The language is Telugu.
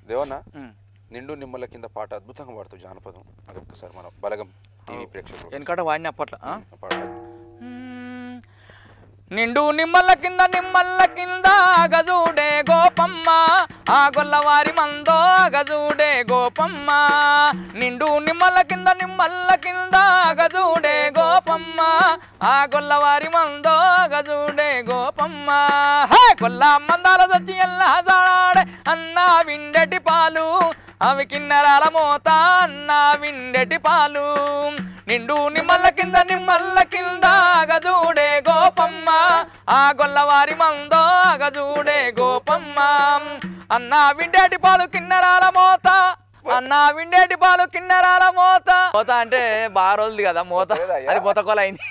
దేవన్న నిండు నిమ్మల కింద పాట అద్భుతంగా పాడుతూ జానపదం అది ఒక్కసారి మన బలగం టీవీ ప్రేక్షకులు వెనకట వాడిని అప్పట్లో పాడాలి. నిండు నిమ్మల కింద గజూడే గోపమ్మ ఆ గొల్లవారి మందో గజూడే గోపమ్మ నిండు నిమ్మల కింద గజూడే గోపమ్మ ఆ గొల్లవారి మందో గజూడే గోపమ్మ హే గొల్ల మందాల సచ్చి ఎల్లా జాడే అన్న విండటి పాలు అవి కిన్నరాల మోత అన్న విండటి పాలు నిండు నిమ్మల కింద గజూడే గోపమ్మ ఆ గొల్లవారి మందో గజూడే గోపమ్మ అన్న విండేటి పాలు కిన్నరాల మోత అన్న విండేటి పాలు కిన్నరాల మోత మోత అంటే బాగా రోజులు కదా మోత అది మొతకోలైంది